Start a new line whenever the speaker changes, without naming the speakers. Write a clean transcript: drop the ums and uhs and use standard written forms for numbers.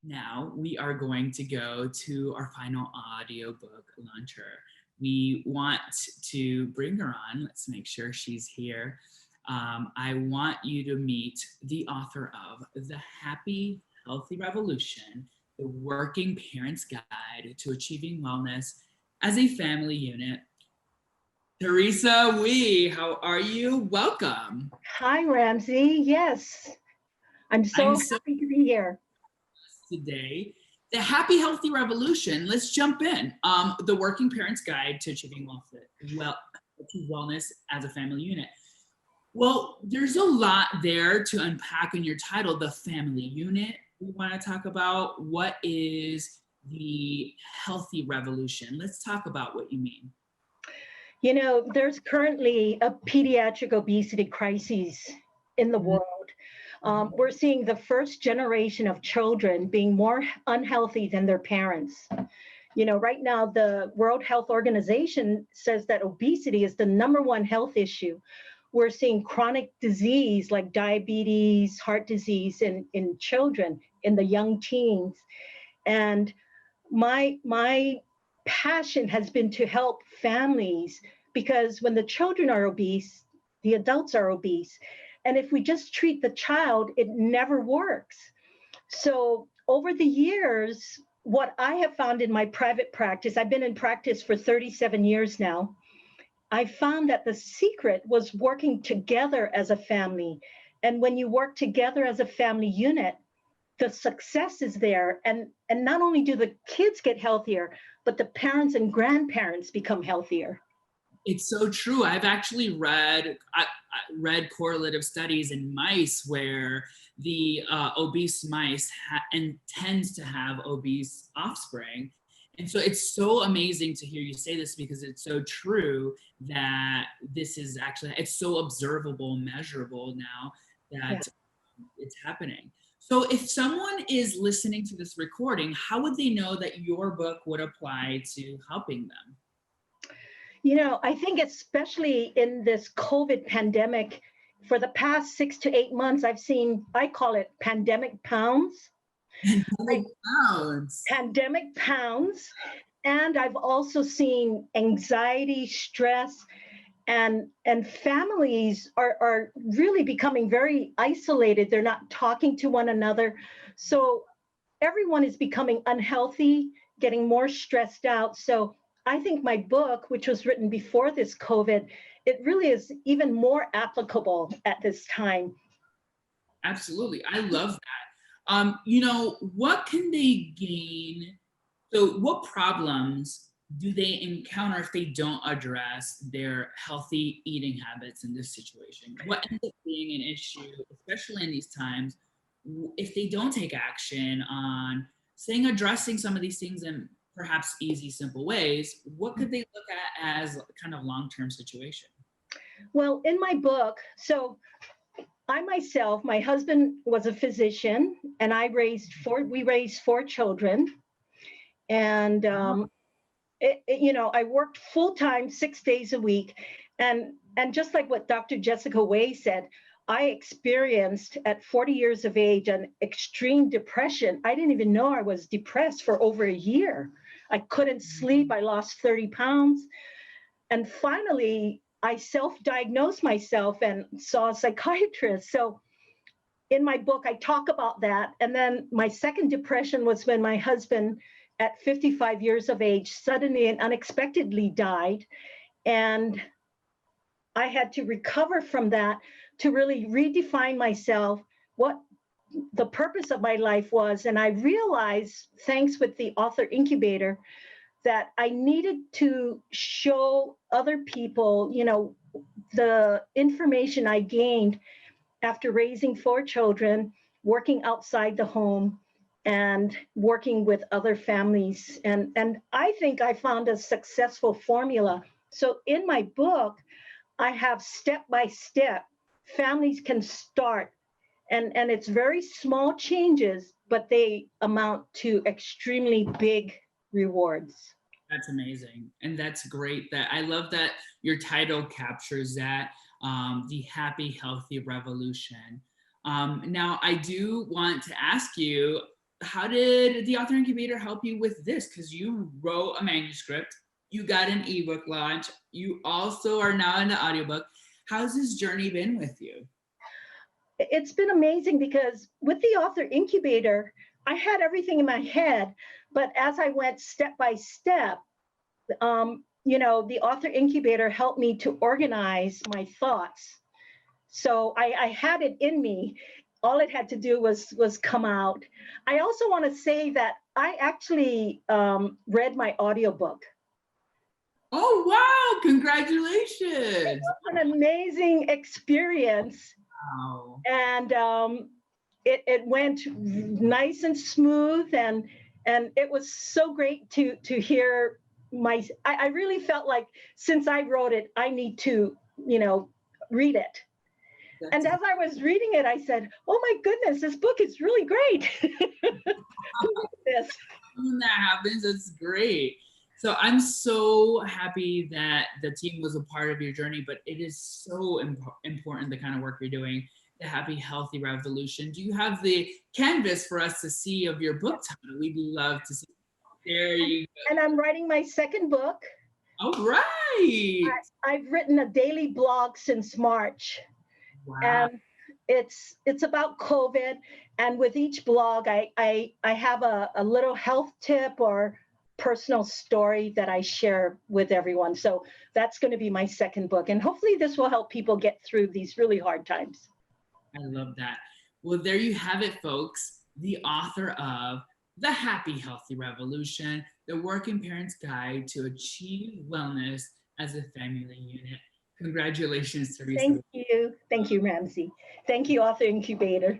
Now we are going to go to our final audiobook launcher. We want to bring her on. Let's make sure she's here. I want you to meet the author of The Happy Healthy Revolution, the Working Parent's Guide to Achieving Wellness as a Family Unit. Theresa Wee, how are you? Welcome.
Hi, Ramsey. Yes, I'm
I'm
so
so
happy to be here.
today. The Happy Healthy Revolution. Let's jump in. The Working Parent's Guide to Achieving Wellness as a Family Unit. Well, there's a lot there to unpack in your title, the family unit. We want to talk about what is the healthy revolution. Let's talk about what you mean.
You know, there's currently a pediatric obesity crisis in the world. We're seeing the first generation of children being more unhealthy than their parents. You know, right now, the World Health Organization says that obesity is the number one health issue. We're seeing chronic disease like diabetes, heart disease in children, in the young teens. And my passion has been to help families because when the children are obese, the adults are obese. And if we just treat the child, it never works. So over the years, what I have found in my private practice, I've been in practice for 37 years now. I found that the secret was working together as a family. And when you work together as a family unit, the success is there. And not only do the kids get healthier, but the parents and grandparents become healthier.
It's so true. I've actually I read correlative studies in mice where the obese mice and tends to have obese offspring. And so it's so amazing to hear you say this because it's so true that this is actually, it's so observable, measurable now
Yeah.
that it's happening. So if someone is listening to this recording, how would they know that your book would apply to helping them?
You know, I think especially in this COVID pandemic, for the past 6 to 8 months, I've seen, I call it pandemic pounds.
Pandemic
Like
pounds.
pandemic pounds. And I've also seen anxiety, stress, and families are really becoming very isolated. They're not talking to one another. So everyone is becoming unhealthy, getting more stressed out. So I think my book, which was written before this COVID, it really is even more applicable at this time.
Absolutely. I love that. What can they gain? So, what problems do they encounter if they don't address their healthy eating habits in this situation? What ends up being an issue, especially in these times, if they don't take action on saying addressing some of these things in perhaps easy, simple ways? What could they look at as kind of long-term situation?
Well, in my book, so I myself, my husband was a physician, and we raised four children. And you know, I worked full time, 6 days a week, and just like what Dr. Jessica Way said, I experienced at 40 years of age an extreme depression. I didn't even know I was depressed for over a year. I couldn't sleep. I lost 30 pounds, and finally, I self-diagnosed myself and saw a psychiatrist. So in my book, I talk about that. And then my second depression was when my husband, at 55 years of age, suddenly and unexpectedly died. And I had to recover from that to really redefine myself, what the purpose of my life was. And I realized, thanks with the author incubator, that I needed to show other people, you know, the information I gained after raising four children, working outside the home, and working with other families. And I think I found a successful formula. So in my book, I have step by step, families can start. And it's very small changes, but they amount to extremely big rewards.
That's amazing. And that's great that I love that your title captures that, the happy, healthy revolution. Now, I do want to ask you, how did the author incubator help you with this? Because you wrote a manuscript, you got an ebook launch, you also are now in the audiobook. How's this journey been with you?
It's been amazing because with the author incubator, I had everything in my head, but as I went step by step, the author incubator helped me to organize my thoughts. So I had it in me. All it had to do was come out. I also want to say that I actually read my audiobook.
Oh, wow, congratulations.
An amazing experience.
Wow.
And it went nice and smooth, and it was so great to hear I really felt like since I wrote it, I need to, read it.
That's
And as I was reading it, I said, "Oh my goodness, this book is really great." Who wrote this?
when that happens, it's great. So I'm so happy that the team was a part of your journey, but it is so important, the kind of work you're doing, the happy, healthy revolution. Do you have the canvas for us to see of your book title? We'd love to see. There you go.
And I'm writing my second book.
All right.
I've written a daily blog since March.
Wow.
And it's about COVID. And with each blog, I have a little health tip or personal story that I share with everyone. So that's going to be my second book. And hopefully this will help people get through these really hard times.
I love that. Well, there you have it, folks. The author of The Happy Healthy Revolution, the Working Parent's Guide to Achieve Wellness as a Family Unit. Congratulations, Theresa.
Thank you. Thank you, Ramsey. Thank you, Author Incubator.